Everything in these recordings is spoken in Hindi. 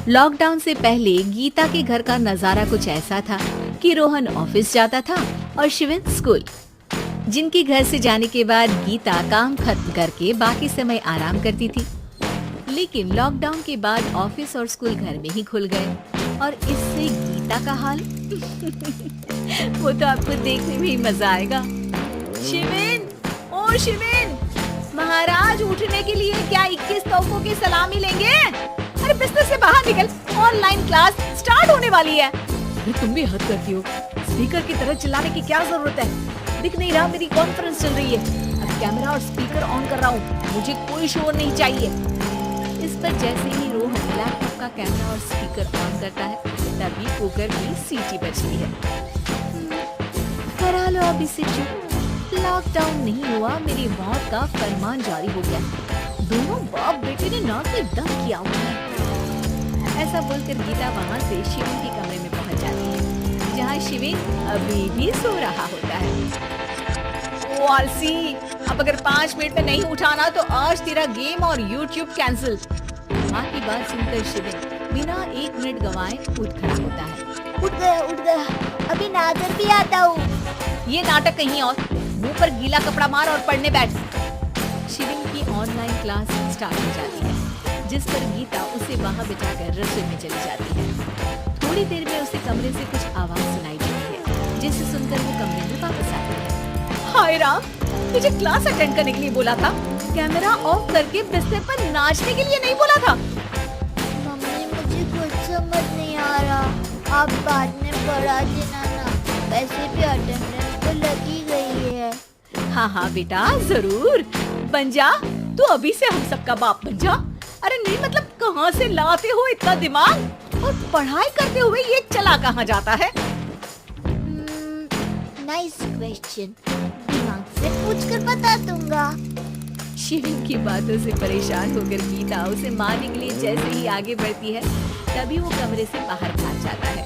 लॉकडाउन से पहले गीता के घर का नजारा कुछ ऐसा था कि रोहन ऑफिस जाता था और शिविन स्कूल। जिनके घर से जाने के बाद गीता काम खत्म करके बाकी समय आराम करती थी। लेकिन लॉकडाउन के बाद ऑफिस और स्कूल घर में ही खुल गए और इससे गीता का हाल वो तो आपको देखने में ही मजा आएगा। शिविन, ओ शिविन, महाराज उठने के लिए क्या 21 तोपों की सलामी लेंगे? अरे बिस्तर से बाहर निकल, ऑनलाइन क्लास स्टार्ट होने वाली है। तुम भी हद करती हो, स्पीकर की तरह चिल्लाने की क्या जरूरत है? दिख नहीं रहा मेरी कॉन्फ्रेंस चल रही है। अब कैमरा और स्पीकर ऑन कर रहा हूँ, मुझे कोई शोर नहीं चाहिए। इस पर जैसे ही रोहन लैपटॉप का कैमरा और स्पीकर ऑन करता है तभी कुकर की सीटी बजती है। करा लो अब इसे चुप, लॉकडाउन नहीं हुआ, मेरी मौत का फरमान जारी हो गया। दोनों बाप बेटे ने नाक में दम किया हुआ है। ऐसा बोलकर गीता वहाँ से शिविन के कमरे में पहुँच जाती है, जहाँ शिविन अभी भी सो रहा होता है। ओ आलसी, अब अगर 5 मिनट में नहीं उठाना तो आज तेरा गेम और यूट्यूब कैंसिल। माँ की बात सुनकर शिविन बिना 1 मिनट गंवाए उठ खड़ा होता है। उठ गया, अभी नहाकर भी आता हूँ। ये नाटक कहीं और, मुंह पर गीला कपड़ा मार और पढ़ने बैठ। शिविन की ऑनलाइन क्लास स्टार्ट हो जाती है, जिस पर गीता उसे वहाँ बिठाकर रसोई में चली जाती है। थोड़ी देर में उसे कमरे से कुछ आवाज सुनाई देती है, जिसे सुनकर वो कमरे में वापस आती है। हाय राम, तुझे क्लास अटेंड करने के लिए बोला था, कैमरा ऑफ करके बिस्तर पर नाचने के लिए नहीं बोला था। मम्मी, मुझे कुछ समझ नहीं आ रहा, आप बाद में पढ़ा देना ना, वैसे भी अटेंडेंस तो लगी गई है। हाँ बेटा, जरूर बन जा, तू अभी से हम सबका बाप बन जा। अरे नहीं मतलब कहाँ से लाते हो इतना दिमाग, और पढ़ाई करते हुए ये चला कहाँ जाता है? नाइस क्वेश्चन, दिमाग से पूछ कर बता दूंगा। शिविन की बातों से परेशान होकर गीता उसे मारने के लिए जैसे ही आगे बढ़ती है तभी वो कमरे से बाहर भाग जाता है।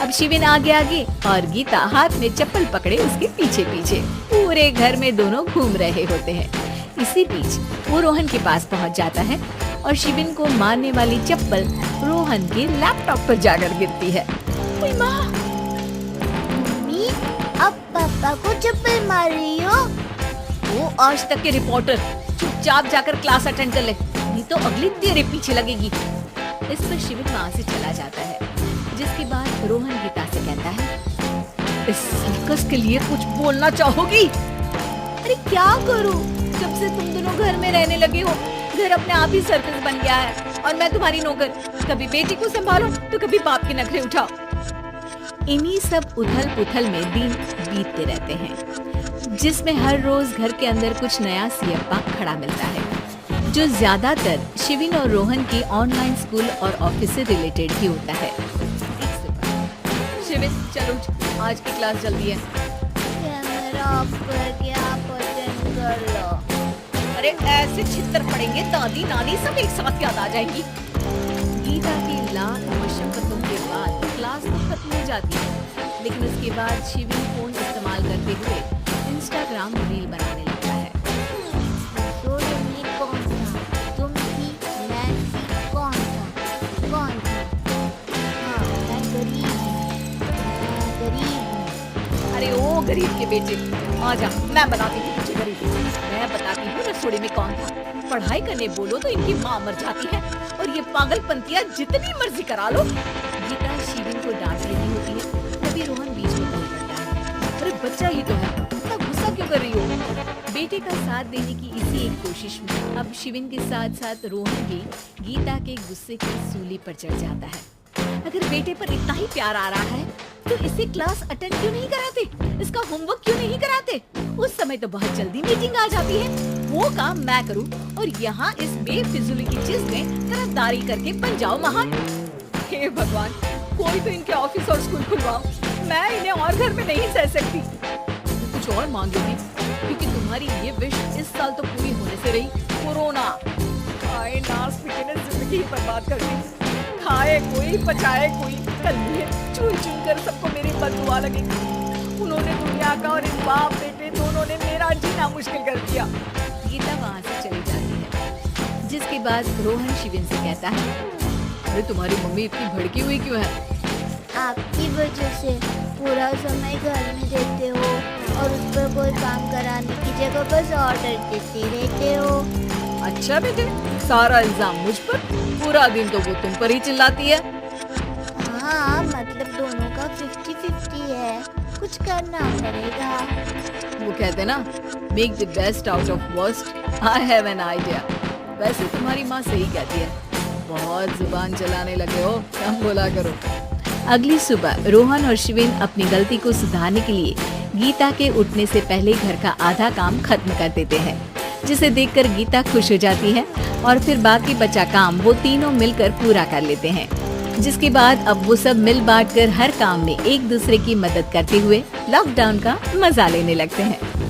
अब शिविन आगे और गीता हाथ में चप्पल पकड़े उसके पीछे पूरे घर में दोनों घूम रहे होते हैं। इसी बीच वो रोहन के पास पहुंच जाता है और शिविन को मारने वाली चप्पल रोहन के लैपटॉप पर जाकर गिरती है। ओए माँ! मम्मी, अब पापा को चप्पल मार रही हो? वो आज तक के रिपोर्टर, चुपचाप जाकर क्लास अटेंड कर ले, नहीं तो अगली तेरे पीछे लगेगी। इस पर शिविन वहाँ से चला जाता है, जिसके बाद रोहन गीता से कहता है, इस सर्कस के लिए कुछ बोलना चाहोगी? अरे क्या करूं, जब से तुम दोनों घर में रहने लगे हो, घर अपने आप ही सर्कस बन गया है और मैं तुम्हारी नौकर, कभी बेटी को संभालो तो कभी बाप के नखरे उठाओ। इन्हीं सब उथल पुथल में दिन बीतते रहते हैं, जिसमें हर रोज घर के अंदर कुछ नया सियप्पा खड़ा मिलता है, जो ज्यादातर शिविन और रोहन की ऑनलाइन स्कूल और ऑफिस से रिलेटेड ही होता है। शिविन चलो उठ, आज की क्लास जल्दी है। कैमरा ऑफ करके आप अटेंड कर लो। अरे ऐसे छितर पड़ेंगे, दादी नानी सब एक साथ याद आ जाएंगी। गीता की लाख मशक्कतों के बाद क्लास तो खत्म हो जाती है, लेकिन उसके बाद शिविन फोन इस्तेमाल करते हुए इंस्टाग्राम रील बनाने लगता है। तो तुम कौन था? तुम थी, नैन्सी कौन था? हाँ, मैं गरीब हूँ। अरे ओ गरीब के बेटे, आजा, मैं बताती हूँ तुझे गरीब। मैं बताती हूँ रसोड़ी में कौन था। पढ़ाई करने बोलो तो इनकी माँ मर जाती है और ये पागलपंतियाँ जितनी मर्जी करा लो। गीता शिविन को डांट रही होती है, तभी रोहन बीच में बोल पड़ता है, अरे बच्चा ही तो है, इतना गुस्सा क्यों कर रही हो? बेटे का साथ देने की इसी एक कोशिश में अब शिविन के साथ साथ रोहन भी गीता के गुस्से की सूली पर चढ़ जाता है। अगर बेटे पर इतना ही प्यार आ रहा है तो इसे क्लास अटेंड क्यों नहीं कराते, इसका होमवर्क क्यों नहीं कराते? उस समय तो बहुत जल्दी मीटिंग आ जाती है, वो काम मैं करूं और यहाँ इस बेफिजूली की चीज में तरफदारी करके बन जाओ महान। हे भगवान, कोई तो इनके ऑफिस और स्कूल खुलवाओ, मैं इन्हें और घर में नहीं सह सकती। कुछ और मांगोगी क्योंकि तुम्हारी ये विश इस साल तो पूरी होने से रही, कोरोना। आए नास ने जिंदगी बर्बाद कर दी, खाए कोई पचाए कोई, कल चुन कर सबको मेरी बददुआ लगेगी। उन्होंने दुनिया का और इन बाप बेटे दोनों ने मेरा जीना मुश्किल कर दिया। गीता वहाँ से चली जाती है, जिसके बाद रोहन शिविन से कहता है, अरे तुम्हारी मम्मी इतनी भड़की हुई क्यों है? आपकी वजह से पूरा समय घर में रहते हो और उस पर कोई काम कराने की जगह बस ऑर्डर देते रहते हो। अच्छा बेटे, सारा इल्जाम मुझ पर? पूरा दिन तो वो तुम पर ही चिल्लाती है। हाँ, मतलब दोनों का 50-50 है, कुछ करना पड़ेगा। वो कहते ना, make the best out of worst. I have an idea. वैसे तुम्हारी माँ सही कहती है, बहुत जुबान चलाने लगे हो, कम बोला करो। अगली सुबह रोहन और शिवेन अपनी गलती को सुधारने के लिए गीता के उठने से पहले घर का आधा काम खत्म कर देते हैं, जिसे देखकर गीता खुश हो जाती है और फिर बाकी बचा काम वो तीनों मिलकर पूरा कर लेते हैं। जिसके बाद अब वो सब मिल बांट कर हर काम में एक दूसरे की मदद करते हुए लॉकडाउन का मजा लेने लगते हैं।